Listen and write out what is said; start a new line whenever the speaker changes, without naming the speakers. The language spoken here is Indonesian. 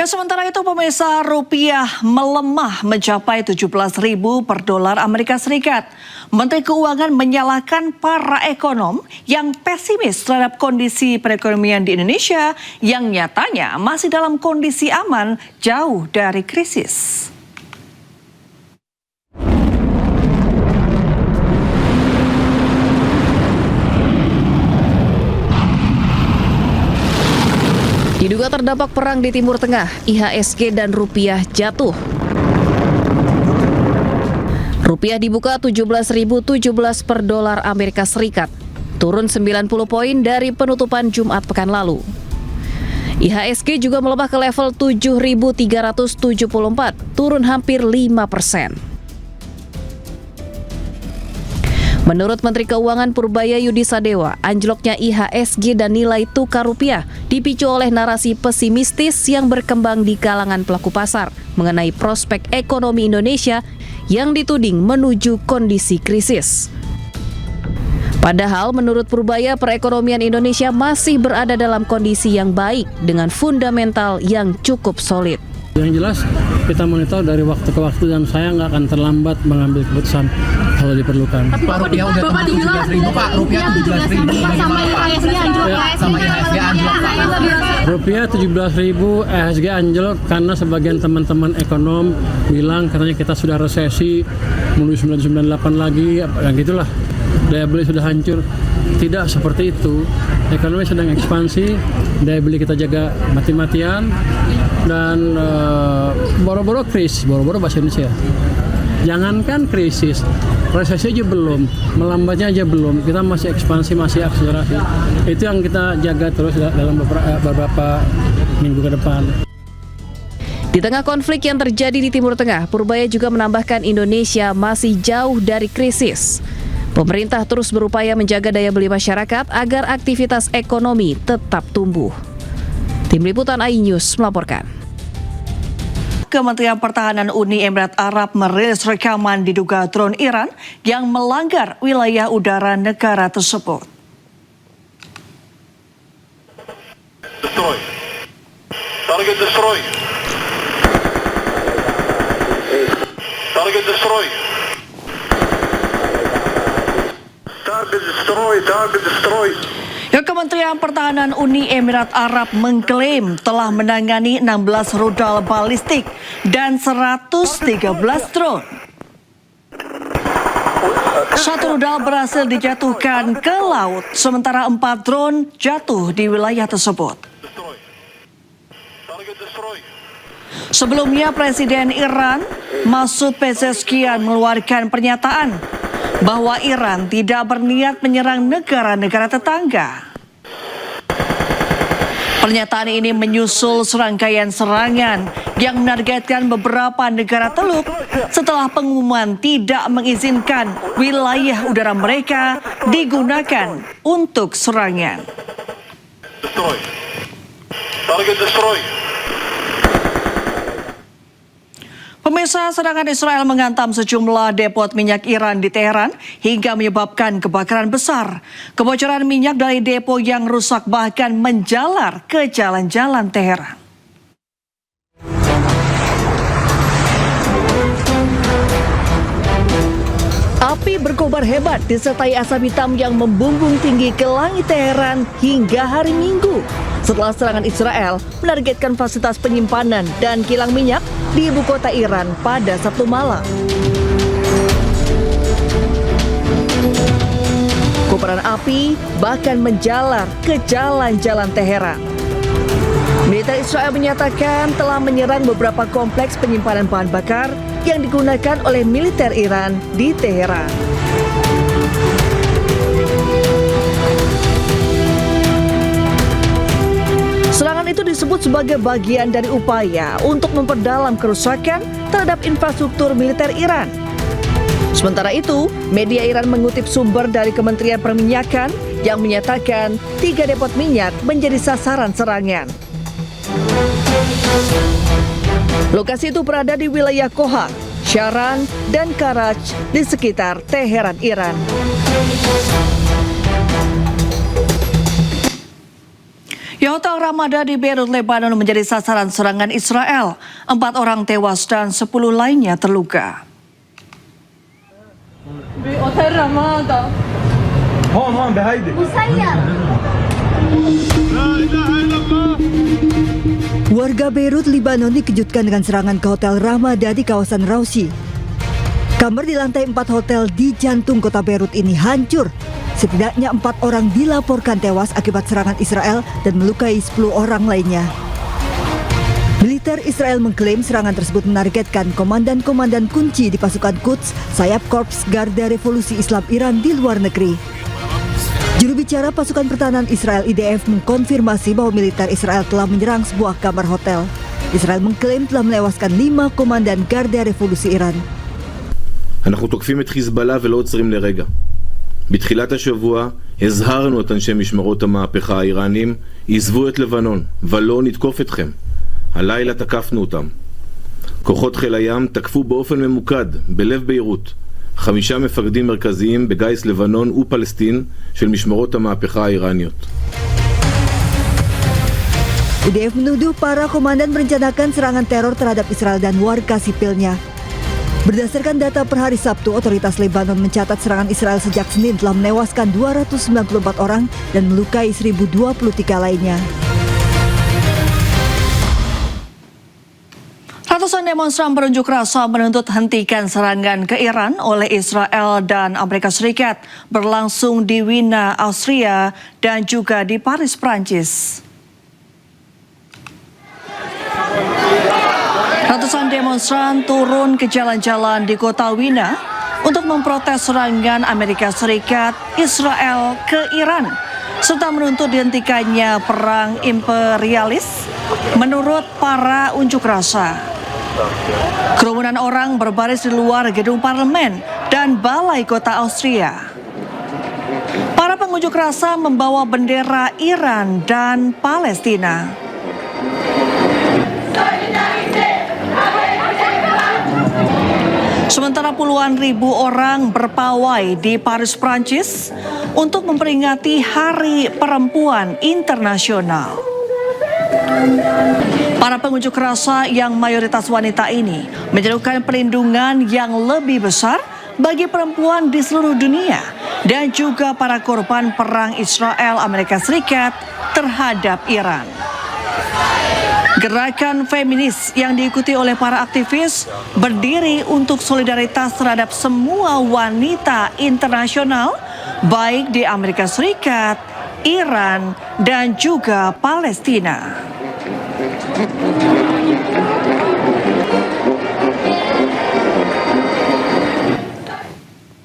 Ya, sementara itu pemirsa, rupiah melemah mencapai 17.000 per dolar Amerika Serikat. Menteri Keuangan menyalahkan para ekonom yang pesimis terhadap kondisi perekonomian di Indonesia yang nyatanya masih dalam kondisi aman jauh dari krisis. Diduga terdampak perang di Timur Tengah, IHSG dan rupiah jatuh. Rupiah dibuka 17.017 per dolar Amerika Serikat, turun 90 poin dari penutupan Jumat pekan lalu. IHSG juga melemah ke level 7.374, turun hampir 5%. Menurut Menteri Keuangan Purbaya Yudisadewa, anjloknya IHSG dan nilai tukar rupiah dipicu oleh narasi pesimistis yang berkembang di kalangan pelaku pasar mengenai prospek ekonomi Indonesia yang dituding menuju kondisi krisis. Padahal menurut Purbaya, perekonomian Indonesia masih berada dalam kondisi yang baik dengan fundamental yang cukup solid.
Yang jelas kita monitor dari waktu ke waktu dan saya nggak akan terlambat mengambil keputusan kalau diperlukan.
Tapi Pak, rupiah udah tembus 17.000 Pak, rupiah 17.000 sama IHSG anjlok Pak. Sama IHSG anjlok Pak.
Rupiah 17.000, IHSG anjlok karena sebagian teman-teman ekonom bilang katanya kita sudah resesi menuju 998 lagi, yang gitulah. Daya beli sudah hancur. Tidak seperti itu. Ekonomi sedang ekspansi, daya beli kita jaga mati-matian, dan boro-boro krisis, boro-boro bahasa Indonesia. Jangankan krisis, resesi aja belum, melambatnya aja belum. Kita masih ekspansi, masih akselerasi. Itu yang kita jaga terus dalam beberapa minggu ke depan.
Di tengah konflik yang terjadi di Timur Tengah, Purbaya juga menambahkan Indonesia masih jauh dari krisis. Pemerintah terus berupaya menjaga daya beli masyarakat agar aktivitas ekonomi tetap tumbuh. Tim Liputan iNews melaporkan. Kementerian Pertahanan Uni Emirat Arab merilis rekaman diduga drone Iran yang melanggar wilayah udara negara tersebut.
Destroy. Target destroy. Target destroy. Target destroy. Target destroy.
Ya, Kementerian Pertahanan Uni Emirat Arab mengklaim telah menangani 16 rudal balistik dan 113 drone. Satu rudal berhasil dijatuhkan ke laut, sementara 4 drone jatuh di wilayah tersebut. Sebelumnya, Presiden Iran Masoud Pezeshkian mengeluarkan pernyataan bahwa Iran tidak berniat menyerang negara-negara tetangga. Pernyataan ini menyusul serangkaian serangan yang menargetkan beberapa negara Teluk setelah pengumuman tidak mengizinkan wilayah udara mereka digunakan untuk serangan.
Destroy. Target destroy.
Pemirsa, serangan Israel menghantam sejumlah depot minyak Iran di Teheran hingga menyebabkan kebakaran besar. Kebocoran minyak dari depo yang rusak bahkan menjalar ke jalan-jalan Teheran. Api berkobar hebat disertai asap hitam yang membumbung tinggi ke langit Teheran hingga hari Minggu setelah serangan Israel menargetkan fasilitas penyimpanan dan kilang minyak di ibu kota Iran pada Sabtu malam. Kobaran api bahkan menjalar ke jalan-jalan Teheran. Militer Israel menyatakan telah menyerang beberapa kompleks penyimpanan bahan bakar yang digunakan oleh militer Iran di Teheran. Serangan itu disebut sebagai bagian dari upaya untuk memperdalam kerusakan terhadap infrastruktur militer Iran. Sementara itu, media Iran mengutip sumber dari Kementerian Perminyakan yang menyatakan 3 depot minyak menjadi sasaran serangan. Lokasi itu berada di wilayah Kohat, Sharan, dan Karaj di sekitar Teheran, Iran. Ya, Hotel Ramada di Beirut, Lebanon menjadi sasaran serangan Israel. 4 orang tewas dan 10 lainnya terluka.
Hotel Ramada.
Warga Beirut, Lebanon dikejutkan dengan serangan ke Hotel Ramada di kawasan Raushi. Kamar di lantai 4 hotel di jantung kota Beirut ini hancur. Setidaknya 4 orang dilaporkan tewas akibat serangan Israel dan melukai 10 orang lainnya. Militer Israel mengklaim serangan tersebut menargetkan komandan-komandan kunci di pasukan Quds, sayap Korps Garda Revolusi Islam Iran di luar negeri. Juru bicara pasukan pertahanan Israel IDF mengkonfirmasi bahwa militer Israel telah menyerang sebuah kamar hotel. Israel mengklaim telah menewaskan 5 komandan Garda Revolusi Iran.
אנחנו תוקפים את חיזבאללה ולא עוצרים לרגע. בתחילת השבוע הזהרנו את אנשי משמרות המהפכה האיראנים, עזבו את לבנון ולא נתקוף אתכם. הלילה תקפנו אותם. כוחות חיל הים תקפו באופן ממוקד בלב ביירות 5 מפקדים מרכזיים בגיס לבנון ופלסטין של משמרות המהפכה האיראניות.
IDF menuduh para komandan merencanakan serangan teror terhadap Israel dan warga sipilnya. Berdasarkan data per hari Sabtu, otoritas Lebanon mencatat serangan Israel sejak Senin telah menewaskan 294 orang dan melukai 1.023 lainnya.
Ratusan demonstran berunjuk rasa menuntut hentikan serangan ke Iran oleh Israel dan Amerika Serikat berlangsung di Wina, Austria dan juga di Paris, Prancis. Ratusan demonstran turun ke jalan-jalan di kota Wina untuk memprotes serangan Amerika Serikat Israel ke Iran serta menuntut dihentikannya perang imperialis menurut para unjuk rasa. Kerumunan orang berbaris di luar gedung parlemen dan balai kota Austria. Para pengunjuk rasa membawa bendera Iran dan Palestina. Sementara puluhan ribu orang berpawai di Paris, Prancis untuk memperingati Hari Perempuan Internasional. Para pengunjuk rasa yang mayoritas wanita ini menyerukan perlindungan yang lebih besar bagi perempuan di seluruh dunia dan juga para korban perang Israel Amerika Serikat terhadap Iran. Gerakan feminis yang diikuti oleh para aktivis berdiri untuk solidaritas terhadap semua wanita internasional, baik di Amerika Serikat, Iran, dan juga Palestina.